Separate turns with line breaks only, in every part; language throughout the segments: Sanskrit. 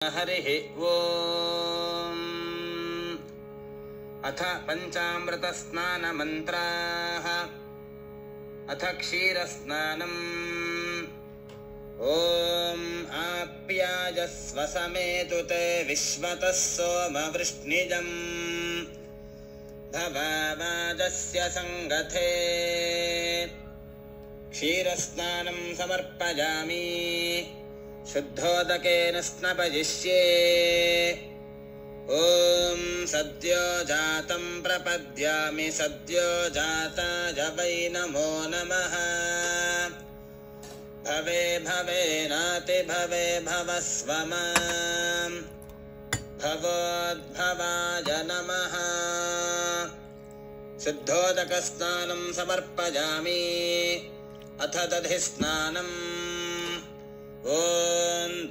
हरिः ओम्। अथ पञ्चामृतस्नानमन्त्राः। अथ क्षीरस्नानम्। ॐ आप्याजस्व समेतु ते विश्वतः सोमवृष्णिजम् भवावाजस्य सङ्गथे क्षीरस्नानं समर्पयामि शुद्धोदकेन स्नपयिष्ये। ॐ सद्यो जातं प्रपद्यामि सद्यो जाताय वै नमो नमः। भवे भवे नाति भवे भवस्व मां भवोद्भवाय नमः। शुद्धोदकस्नानं समर्पयामि। अथ दधिस्नानम्। ॐ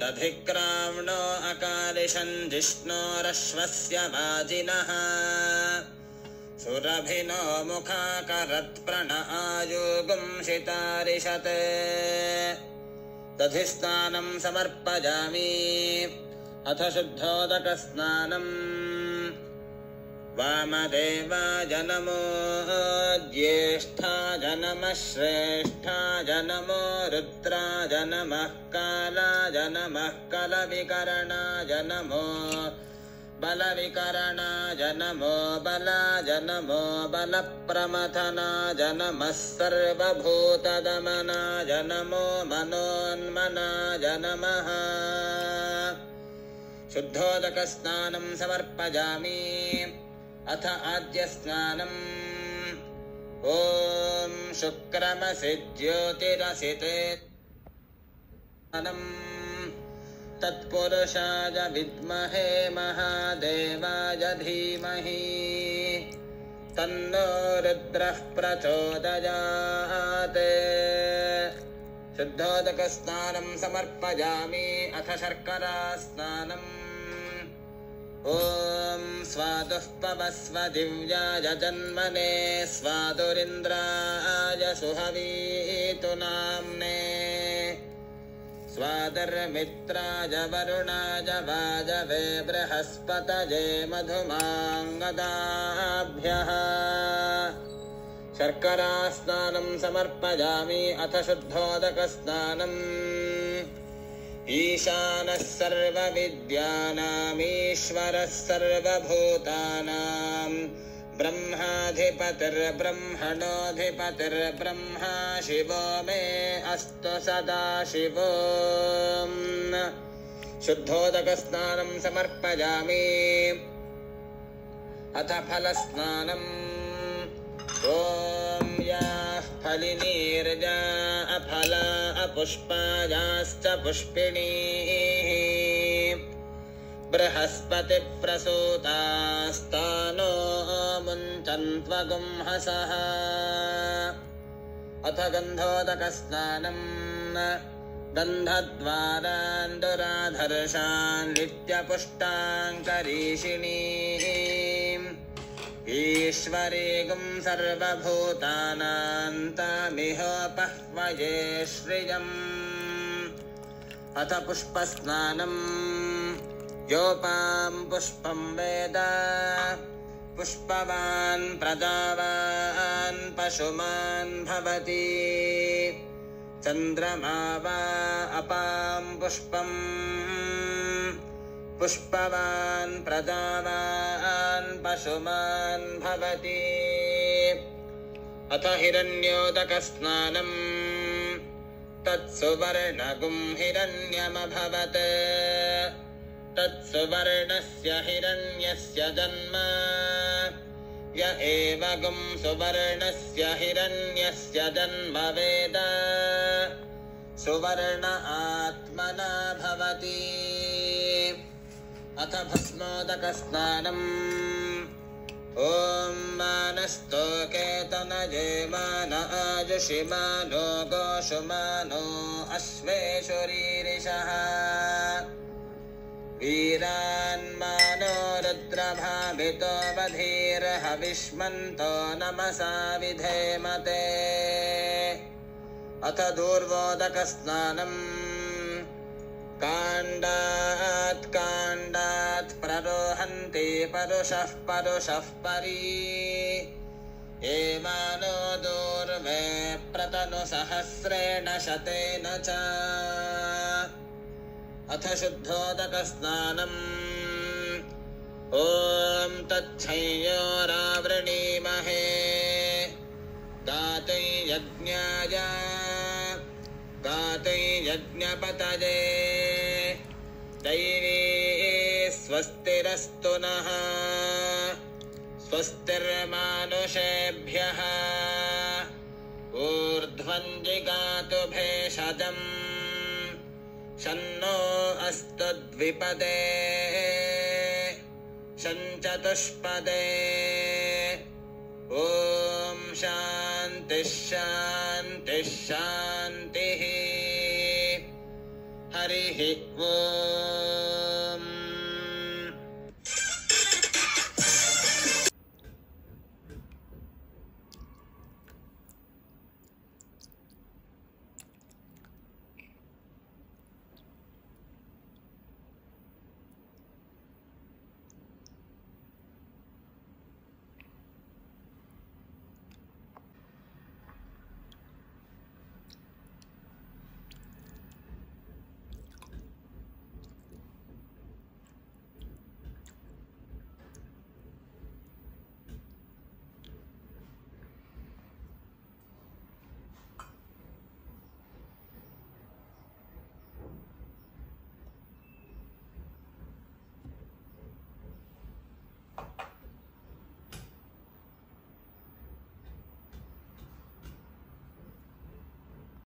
दधिक्राम्णो अकालिशं जिष्णोरश्वस्य वाजिनः सुरभिनो मुखाकरत्प्रण आयुगुं शितारिषत्। दधिस्नानं समर्पयामि। अथ शुद्धोदकस्नानम्। वामदेवाय नमो ज्येष्ठाय नमः श्रेष्ठाय नमो रुद्राय नमः कालाय नमः कलविकरणाय नमो बलविकरणाय नमो बलाय नमो बलप्रमथनाय नमः सर्वभूतदमनाय नमो मनोन्मनाय नमः। शुद्धोदकस्नानं समर्पयामि। अथ आद्यस्नानम्। ॐ शुक्रमसि ज्योतिरसिते तत्पुरुषाय विद्महे महादेवाय धीमहि तन्नो रुद्रः प्रचोदयात्। शुद्धोदकस्नानं समर्पयामि। अथ शर्करास्नानम्। ॐ स्वादुः पवस्व दिव्याय जन्मने स्वादुरिन्द्राय सुहवीतु नाम्ने स्वादर्मित्राय वरुणाय वाजवे बृहस्पतये मधुमाङ्गदाभ्यः। शर्करास्नानं समर्पयामि। अथ शुद्धोदकस्नानम्। ईशानः सर्वविद्यानामीश्वरः सर्वभूतानां ब्रह्माधिपतिर्ब्रह्मणोऽधिपतिर्ब्रह्मा शिवो मे अस्तु सदा शिवो। शुद्धोदकस्नानं समर्पयामि। अथ फलस्नानम्। ॐ याः फलिनीर्जा अफला अपुष्पायाश्च पुष्पिणीः बृहस्पतिप्रसूतास्तानो मुञ्चन्त्वगुंहसः। अथ गन्धोदकस्नानम्। गन्धद्वारान्दुराधर्षान् नित्यपुष्टाङ्करीषिणीम् ईश्वरीगुं सर्वभूतानां तामिहोपह्वये श्रियम्। अथ पुष्पस्नानम्। योपां पुष्पं वेद पुष्पवान् प्रजावान् पशुमान् भवति। चन्द्रमा वा अपां पुष्पम् पुष्पवान् प्रजावान् पशुमान् भवति। अथ हिरण्योदकस्नानम्। तत्सुवर्णगुं हिरण्यमभवत् तत्सुवर्णस्य हिरण्यस्य जन्म य एव गुं सुवर्णस्य हिरण्यस्य जन्म वेद सुवर्ण आत्मना भवति। अथ भस्मोदकस्नानम्। ॐ मानस्तोकेतनये मान आजुषि मानो गोषु मानो अश्वेषु रीरिषः वीरान्मानो रुद्रभावितो वधीर्हविष्मन्तो नमसा विधेमते। अथ दूर्वोदकस्नानम्। काण्डात् काण्डात् प्ररोहन्ति परुषः परुषः परी एमानो दूर्वे प्रतनु सहस्रेण शतेन च अथ शुद्धोदकस्नानम् ॐ तच्छंयोरावृणीमहे गातुं यज्ञाय गातुं यज्ञपतये दैवी स्वस्तिरस्तु नः स्वस्तिर्मानुषेभ्यः ऊर्ध्वं जिगातु भेषजम् शन्नो अस्तु द्विपदे शञ्चतुष्पदे ॐ शान्तिः शान्तिः शान्तिः हरिः ॐ।